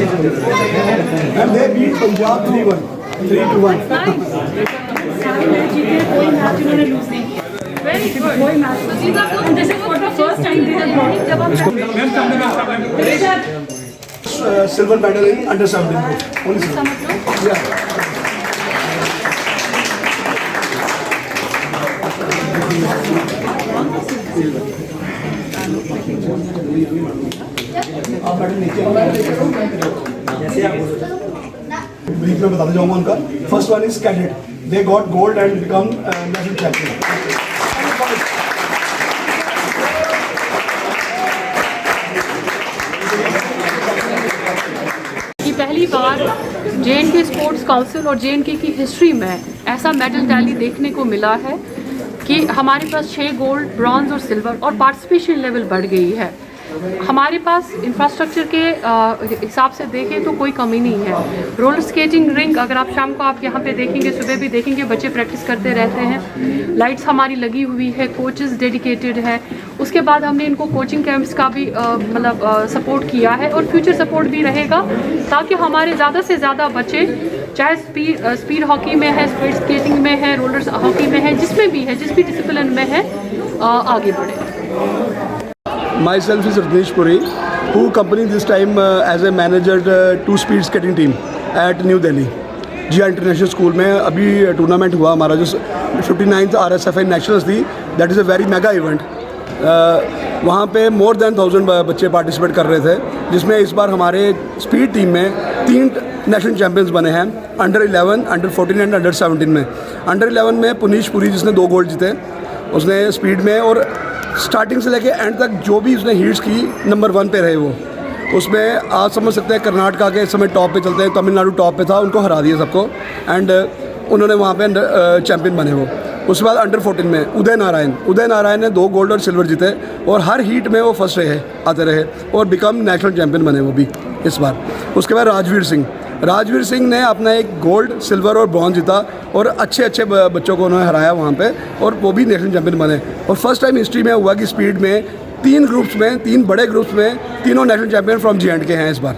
And they beat Punjab 3-1. 3-1. Very good. And this is for the first time they have brought Silver medal in under 17 group. Only silver. Yeah. Brief में बताता जाऊंगा उनका. First one is cadet. They got gold and become national champion. कि पहली बार जे.एन.के sports council और जे.एन.के की history में ऐसा मेडल टैली देखने को मिला है कि हमारे पास 6 गोल्ड, ब्रॉन्ज और सिल्वर और पार्टिसिपेशन लेवल बढ़ गई है. हमारे पास इंफ्रास्ट्रक्चर के हिसाब से देखें तो कोई कमी नहीं है. रोलर स्केटिंग रिंग अगर आप शाम को आप यहाँ पे देखेंगे, सुबह भी देखेंगे, बच्चे प्रैक्टिस करते रहते हैं. लाइट्स हमारी लगी हुई है, कोचेस डेडिकेटेड है. उसके बाद हमने इनको कोचिंग कैंप्स का भी मतलब सपोर्ट किया है और फ्यूचर सपोर्ट भी रहेगा ताकि हमारे ज़्यादा से ज़्यादा बच्चे चाहे स्पीड हॉकी में है, स्पीड स्केटिंग में है, रोलर हॉकी में है, जिसमें भी है, जिस भी डिसिप्लिन में है, आगे बढ़े. Myself is Rajneesh Puri, who accompanied this time as a manager to speed skating team at New Delhi. Jiya international school में अभी टूर्नामेंट हुआ हमारा जो 59th RSFI नेशनल्स थी. That is a very mega event. वहाँ पे मोर देन 1000 बच्चे participate कर रहे थे, जिसमें इस बार हमारे स्पीड टीम में 3 नेशनल चैम्पियंस बने हैं. अंडर 11, अंडर 14 एंड अंडर 17 में. अंडर 11 में पुनीश पुरी जिसने 2 गोल्ड जीते, उसने स्पीड में, और स्टार्टिंग से लेके एंड तक जो भी उसने हीट्स की नंबर 1 पे रहे वो. उसमें आप समझ सकते हैं कर्नाटका के इस समय टॉप पे चलते हैं, तमिलनाडु टॉप पे था, उनको हरा दिया सबको एंड उन्होंने वहाँ पे चैम्पियन बने वो. उसके बाद अंडर 14 में उदय नारायण ने 2 गोल्ड और सिल्वर जीते और हर हीट में वो फर्स्ट आते रहे और बिकम नेशनल चैम्पियन बने वो भी इस बार. उसके बाद राजवीर सिंह ने अपना एक गोल्ड, सिल्वर और ब्रॉन्ज जीता और अच्छे बच्चों को उन्होंने हराया वहाँ पे और वो भी नेशनल चैम्पियन बने. और फर्स्ट टाइम हिस्ट्री में हुआ कि स्पीड में 3 बड़े ग्रुप्स में तीनों नेशनल चैम्पियन फ्रॉम जे.एंड.के हैं इस बार.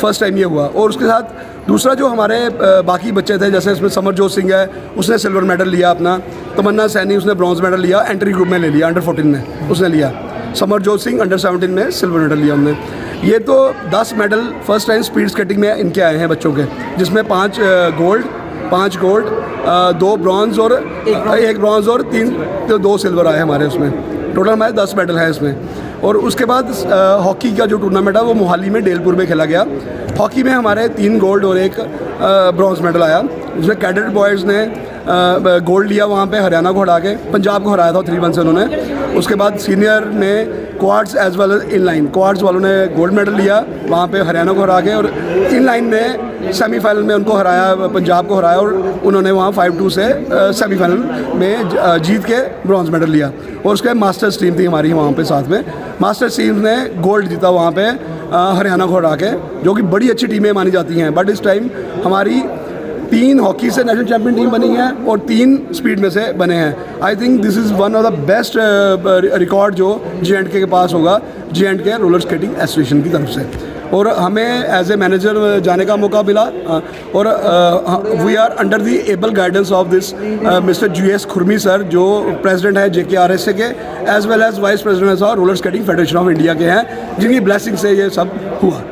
फर्स्ट टाइम ये हुआ. और उसके साथ दूसरा जो हमारे बाकी बच्चे थे, जैसे इसमें समरजोत सिंह है, उसने सिल्वर मेडल लिया अपना. तमन्ना सैनी उसने ब्रॉन्ज मेडल लिया, एंट्री ग्रुप में ले लिया, अंडर 14 में उसने लिया. समरजोत सिंह अंडर 17 में सिल्वर मेडल लिया हमने. ये तो 10 medal first time speed skating में इनके आए हैं बच्चों के, जिसमें 5 गोल्ड, 2 ब्रॉन्ज और 1 ब्रॉन्ज और 2 सिल्वर आए हमारे उसमें. टोटल हमारे 10 मेडल हैं इसमें. और उसके बाद हॉकी का जो टूर्नामेंट है वो मोहाली में डेलपुर में खेला गया. हॉकी में हमारे 3 गोल्ड और 1 ब्रॉन्ज मेडल आया. उसमें कैडेट बॉयज़ ने गोल्ड लिया वहाँ पे, हरियाणा को हरा के. पंजाब को हराया था 3-1 से उन्होंने. उसके बाद सीनियर ने quads as well as inline, quads वालों ने गोल्ड मेडल लिया वहाँ पे हरियाणा को हरा के, और इनलाइन ने सेमीफाइनल में उनको हराया, पंजाब को हराया और उन्होंने वहाँ 5-2 से सेमीफाइनल में जीत के ब्रॉन्ज मेडल लिया. और उसके मास्टर्स टीम थी हमारी वहाँ पे साथ में. मास्टर्स टीम ने गोल्ड जीता वहाँ पे हरियाणा को हरा के, जो कि बड़ी अच्छी टीमें मानी जाती हैं. बट इस टाइम हमारी 3 हॉकी से नेशनल चैंपियन टीम बनी है और 3 स्पीड में से बने हैं. I think this is one of the best record जो जे.एंड.के के पास होगा, जे.एंड.के रोलर स्केटिंग एसोसिएशन की तरफ से. और हमें एज ए मैनेजर जाने का मौका मिला और we are under the able guidance of this mister G.S. Khurmi sir, जो प्रेसिडेंट है JKRSA के, as well as vice president of roller skating federation of India के हैं, जिनकी ब्लेसिंग से ये सब हुआ.